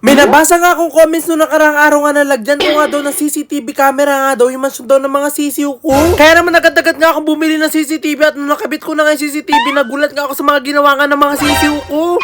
May nabasa nga akong comments nung nakarang araw nga nalagyan ko nga daw ng CCTV camera nga daw yung mansyon daw ng mga sisiw ko. Kaya naman agad-agad nga akong bumili ng CCTV at nung nakabit ko na nga yung CCTV, nagulat nga ako sa mga ginawa nga ng mga sisiw ko.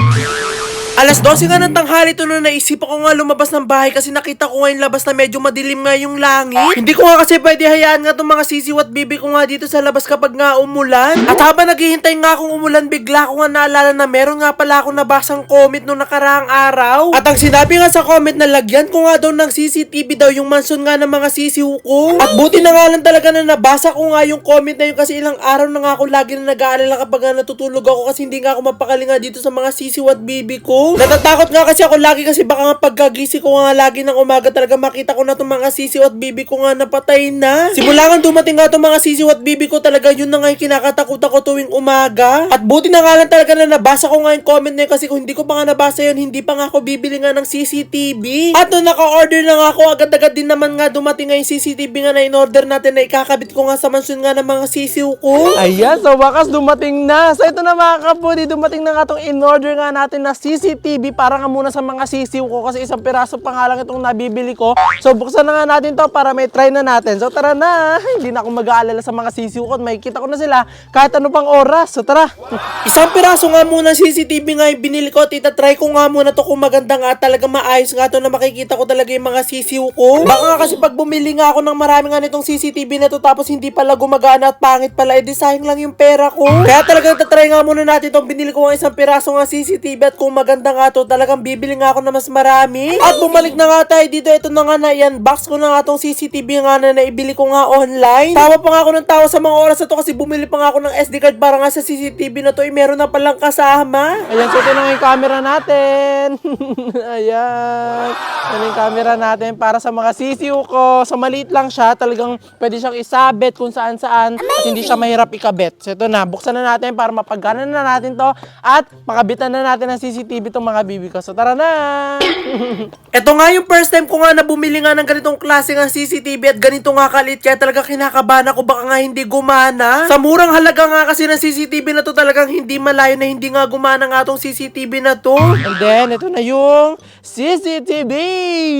Alas 12 nga ng tanghali ito nung naisip ako nga lumabas ng bahay kasi nakita ko nga yung labas na medyo madilim nga yung langit. Hindi ko nga kasi pwede hayaan nga itong mga sisiw at bibi ko nga dito sa labas kapag nga umulan. At habang naghihintay nga akong umulan, bigla ko nga naalala na meron nga pala akong nabasang comment nung nakaraang araw. At ang sinabi nga sa comment na lagyan ko nga daw ng CCTV daw yung mansyon nga ng mga sisiw ko. At buti na nga lang talaga na nabasa ko nga yung comment na yun kasi ilang araw na nga ako lagi na nag-aalala kapag nga natutulog ako kasi hindi nga ako mapakali nga dito sa mga sisiw at bibi ko. Natatakot nga kasi ako lagi kasi baka nga pagkagising ko nga lagi ng umaga talaga makita ko na itong mga sisiw at bibi ko nga napatay na. Simula nga dumating nga itong mga sisiw at bibi ko talaga yun na nga yung kinakatakot ako tuwing umaga. At buti na nga lang talaga na nabasa ko nga yung comment na yun kasi kung hindi ko pa nga nabasa yun, hindi pa nga ako bibili nga ng CCTV. At nung naka-order na nga ako, agad-agad din naman nga dumating nga yung CCTV nga na in-order natin na ikakabit ko nga sa mansyon nga ng mga sisiw ko. Ayan, sa wakas dumating na. So ito na mga kapudi, dumating na nga itong in-order nga natin na CCTV para nga muna sa mga sisiw ko kasi isang piraso pa nga lang itong nabibili ko. So buksan na nga natin to para may try na natin. So tara na, hindi na ako mag-aalala sa mga sisiw ko at makikita ko na sila kahit ano pang oras. So tara. Isang piraso nga muna CCTV nga yung binili ko. Tita, try ko nga muna to kung maganda nga talaga maayos nga to na makikita ko talaga yung mga sisiw ko. Baka nga kasi pag bumili nga ako ng marami nga nitong CCTV na to tapos hindi pala gumagana at pangit pala, edi sayang lang yung pera ko. Kaya talagang tatry nga muna natin itong binili ko nga isang piraso nga CCTV at kung maganda nga to talagang bibili nga ako na mas marami. At bumalik na nga tayo dito. Ito na nga na yan. Box ko na nga tong CCTV nga na naibili ko nga online. Tawa pa nga ako ng tawa sa mga oras na to kasi bumili pa nga ako ng SD card para nga sa CCTV na to. Meron na palang kasama. Ayan, so ito na nga yung camera natin. Ayan. Ayan yung camera natin para sa mga sisiw ko. So maliit lang siya. Talagang pwede siyang isabit kung saan-saan. At hindi siya mahirap ikabit. So ito na. Buksan na natin para mapagana na natin to. At makabitan na natin ng CCTV itong mga bibi ko. So tara na! Ito nga yung first time ko nga na bumili nga ng ganitong klase ng CCTV at ganito nga kalit kaya talaga kinakabahan ako baka nga hindi gumana. Sa murang halaga nga kasi ng CCTV na to talagang hindi malayo na hindi nga gumana nga tong CCTV na to. And then, ito na yung CCTV!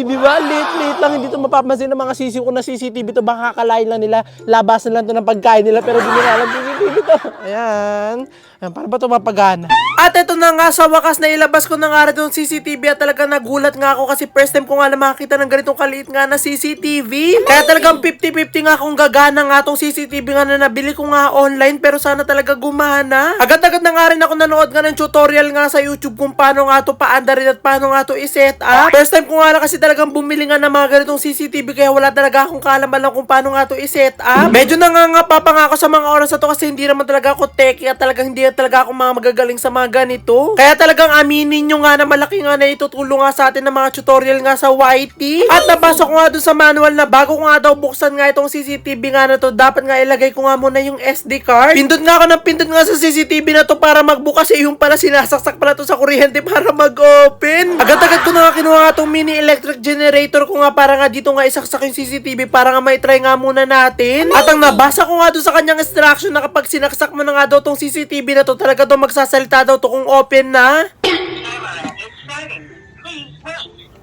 Di ba? Late lang. Hindi ito mapapansin ng mga sisiw ko na CCTV to. Baka kakalain lang nila. Labasan lang to ng pagkain nila. Pero di nila alam CCTV to. Ayan. Ayan, para ba ito mapagana? At ito na nga sa wakas na ilabas ko na nga rin yung CCTV at talaga nagulat nga ako kasi first time ko nga na makakita ng ganitong kaliit nga na CCTV. Kaya talagang 50-50 nga akong gagana nga tong CCTV nga na nabili ko nga online pero sana talaga gumana. Agad-agad na nga rin ako nanood nga ng tutorial nga sa YouTube kung paano nga to paandarin at paano nga to iset up. First time ko nga lang kasi talagang bumili nga ng mga ganitong CCTV kaya wala talaga akong kaalaman kung paano nga to iset up. Medyo nangangapa pa nga ako sa mga oras na to kasi hindi naman talaga ako techie at talagang hindi talaga ako mga magagaling sa mga ganito. Kaya talagang aminin nyo nga na malaki nga na itutulong nga sa atin ng mga tutorial nga sa YT. At nabasa ko nga dun sa manual na bago ko nga daw buksan nga itong CCTV nga na to, dapat nga ilagay ko nga muna yung SD card. Pindot nga ako ng pindot nga sa CCTV na to para magbukas eh, yung pala sinasaksak pala to sa kuryente para mag-open. Agad-agad ko na nga kinuha nga itong mini electric generator ko nga para nga dito nga isaksak yung CCTV para nga may try nga muna natin. At ang nabasa ko nga dun sa kanyang instruction na kapag sinaksak mo na nga daw tong CCTV na to, talaga daw magsasalita daw to kung open na.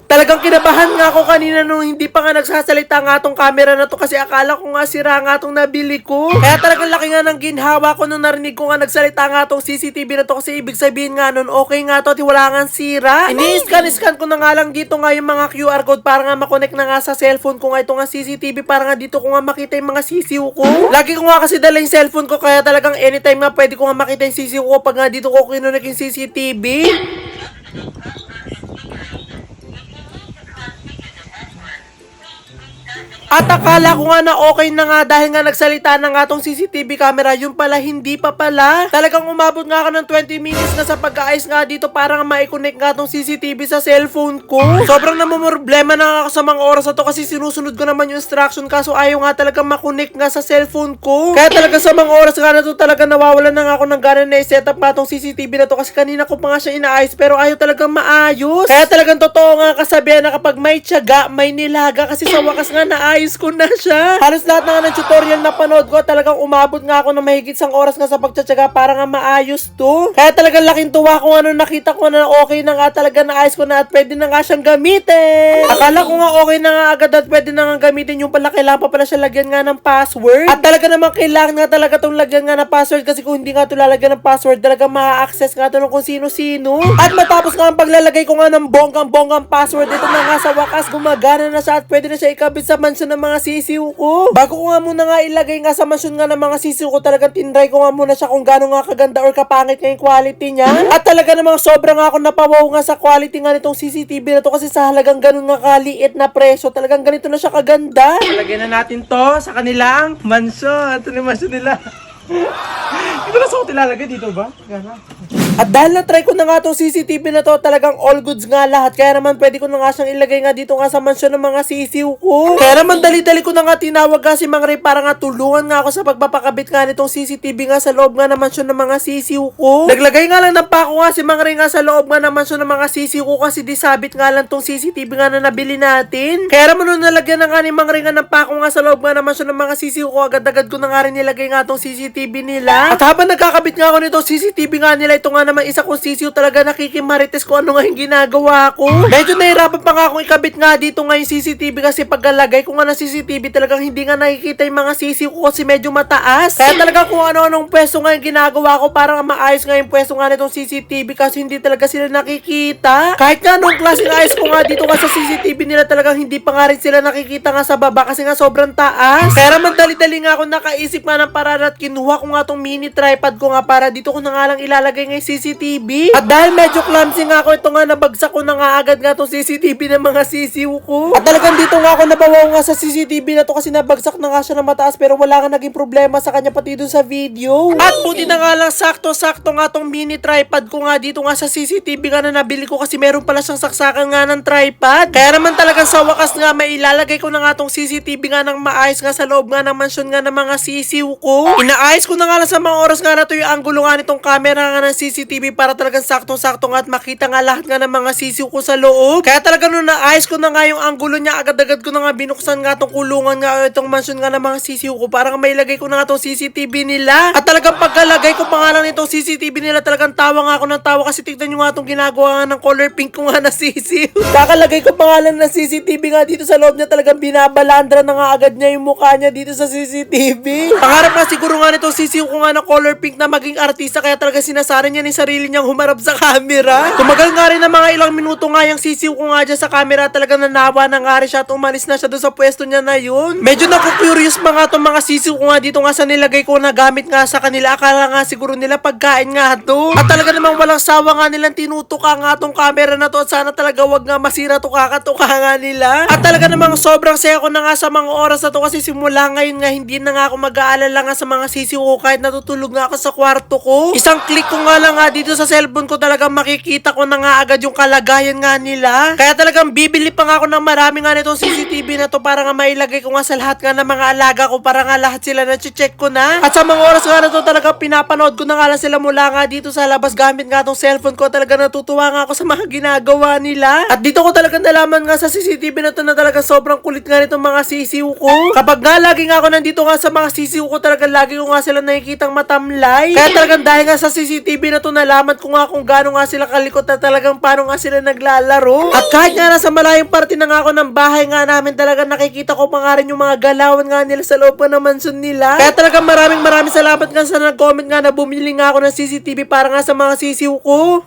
Talagang kinabahan nga ako kanina nung hindi pa nga nagsasalita nga tong camera na to kasi akala ko nga sira nga tong nabili ko. Kaya talagang laki nga ng ginhawa ko nung narinig ko nga nagsalita nga tong CCTV na to kasi ibig sabihin nga nun okay nga to at wala nga sira. Ini-scan ko na nga lang dito nga yung mga QR code para nga makonect na nga sa cellphone ko nga ito nga CCTV para nga dito ko nga makita yung mga sisiw ko. Lagi ko nga kasi dala yung cellphone ko kaya talagang anytime nga pwede ko nga makita yung sisiw ko pag nga dito ko kinunik yung CCTV. At akala ko nga na okay na nga dahil nga nagsalita na nga tong CCTV camera, yung pala hindi pa pala. Talagang umabot nga ako ng 20 minutes na sa pag-aayos nga dito para nga ma-connect nga tong CCTV sa cellphone ko. Sobrang namumroblema na ako sa mga oras na to kasi sinusunod ko naman yung instruction kaso ayaw nga talaga ma-connect nga sa cellphone ko. Kaya talaga sa mga oras nga na to talaga nawawalan na nga ako ng gana na i-setup nga tong CCTV na to kasi kanina ko pa nga siya inaayos pero ayaw talagang maayos. Kaya talagang totoo nga kasabihan na kapag may tiyaga, may nilaga kasi sa wakas nga naayos naayos ko na siya. Halos lahat na nga ng tutorial na panood ko, talagang umabot nga ako ng mahigit 1 oras nga sa pagtsatsaga para nga maayos to. Kaya talagang laking tuwa kung ano nakita ko na okay na nga talaga naayos ko na at pwede na nga siyang gamitin. Akala ko nga okay na nga agad at pwede na nga gamitin, yung pala kailangan pa pala siya lagyan nga ng password. At talaga naman kailangan nga talaga itong lagyan nga ng password kasi kung hindi nga ito lalagyan ng password, talaga ma-access nga ito ng kung sino-sino. At matapos nga ang paglalagay ko nga ng bonggang password, ito na nga sa wakas gumagana na siya at pwede na siya ikabit sa mansyon ng mga sisiw ko. Bago ko nga muna nga ilagay nga sa mansyon nga ng mga sisiw ko, talagang tinry ko nga muna siya kung gaano nga kaganda or kapangit nga yung quality niya. At talaga namang sobrang nga ako napawaw nga sa quality nga nitong CCTV na to kasi sa halagang ganun nga kaliit na presyo, talagang ganito na siya kaganda. Lagyan na natin to sa kanilang mansyon. Ito na yung mansyon nila. Ito na sa ilalagay dito ba? Gana. At dahil na-try ko na nga itong CCTV na to, talagang all goods nga lahat. Kaya naman pwede ko na nga siyang ilagay nga dito nga sa mansyon ng mga sisiw ko. Kaya naman dali-dali ko na nga tinawag nga si Mang Ray para nga tulungan nga ako sa pagpapakabit nga nitong CCTV nga sa loob nga ng mansyon ng mga sisiw ko. Naglagay nga lang ng pako nga si Mang Ray nga sa loob nga ng mansyon ng mga sisiw ko kasi disabit nga lang tong CCTV nga na nabili natin. Kaya naman nung nalagyan na nga ni Mang Ray nga ng pako nga sa loob nga ng mansyon ng mga sisiw ko, agad-agad ko na nga rin nilagay nga tong CCTV nila. At habang nagkakabit nga ako nitong CCTV nga nila, ito nga naman isa kong sisiw talaga nakikimarites ko ano nga yung ginagawa ko. Medyo nahirapan pa nga akong ikabit nga dito nga yung CCTV kasi pagkalagay ko nga ng CCTV talagang hindi nga nakikita yung mga sisiw ko kasi medyo mataas. Kaya talaga kung ano-anong pwesto nga yung ginagawa ko para maayos nga yung pwesto nga nitong CCTV kasi hindi talaga sila nakikita. Kahit nga nung klaseng ayos ko nga dito nga sa CCTV nila, talagang hindi pa nga rin sila nakikita nga sa baba kasi nga sobrang taas. Kaya naman dali-dali nga ako nakaisip nga ng paraan at kinuha ko nga tong mini tripod ko nga para dito ko na nga lang ilalagay nga yung CCTV. At dahil medyo clumsy nga ako, ito nga nabagsak ko na nga agad nga itong CCTV ng mga sisiw ko. At talagang dito nga ako nabawaw nga sa CCTV na to kasi nabagsak na nga siya ng mataas pero wala nga naging problema sa kanya pati dun sa video. At buti na nga lang sakto-sakto nga tong mini tripod ko nga dito nga sa CCTV nga na nabili ko kasi meron pala siyang saksakan nga ng tripod. Kaya naman talagang sa wakas nga may ilalagay ko na nga tong CCTV nga ng maayos nga sa loob nga ng mansyon nga ng mga sisiw ko. Inaayos ko na nga lang sa mga oras nga na to yung anggulo nga nitong camera nga ng CCTV para talagang saktong-sakto nga at makita nga lahat nga ng mga sisiw ko sa loob. Kaya talaga nung naayos ko na nga yung anggulo niya, agad-agad ko na nga binuksan nga tong kulungan nga itong mansyon nga ng mga sisiw ko para nga mailagay ko na nga tong CCTV nila. At talagang pagkalagay ko pa nga lang itong CCTV nila, talagang tawa nga ako ng tawa kasi tignan nyo nga itong ginagawa nga ng color pink ko nga na sisiw. Kakalagay ko pa nga lang ng CCTV nga dito sa loob niya, talagang binabalandra na nga agad niya yung mukha niya dito sa CCTV. Pangarap nga siguro nga nitong sisiw ko nga na color pink na maging artista, kaya talaga sinasara niya ni sarili niyang humarap sa camera. Tumagal nga rin ng mga ilang minuto nga yung sisiw ko nga dyan sa camera, talagang nanawa na nga rin siya at umalis na siya doon sa pwesto niya na yun. Medyo naku-curious pa nga itong mga sisiw ko nga dito nga sa nilagay ko na gamit nga sa kanila. Akala nga siguro nila pagkain nga to. At talaga namang walang sawa nga nilang tinutuka nga tong camera na to at sana talaga wag nga masira to, kakatuka nga nila. At talaga namang sobrang saya ko na nga sa mga oras na to kasi simula ngayon nga hindi na nga ako mag-aalala nga sa mga sisiw ko kahit natutulog nga ako sa kwarto ko. Isang click ko nga lang nga dito sa cellphone ko, talagang makikita ko na nga agad yung kalagayan nga nila. Kaya talagang bibili pa nga ako ng marami nga nitong CCTV na to para nga mailagay ko nga sa lahat nga ng mga alaga ko para nga lahat sila na-check ko na. At sa mga oras nga na to, talagang pinapanood ko na nga lang sila mula nga dito sa labas gamit nga tong cellphone ko. Talaga natutuwa nga ako sa mga ginagawa nila. At dito ko talaga nalaman nga sa CCTV na to na talaga sobrang kulit nga nitong mga sisiw ko. Kapag nga lagi nga ako nandito nga sa mga sisiw ko, talagang lagi ko nga sila nakikitang matamlay. Kaya talagang dahil nga sa CCTV na to, nalaman ko nga kung gaano nga sila kalikot na talagang paano nga sila naglalaro. At kahit nga nasa malayong parte na nga ako ng bahay nga namin, talagang nakikita ko pa nga rin yung mga galawan nga nila sa loob ng mansyon nila. Kaya talagang maraming salamat nga sa nag-comment nga na bumili nga ako ng CCTV para nga sa mga sisiw ko.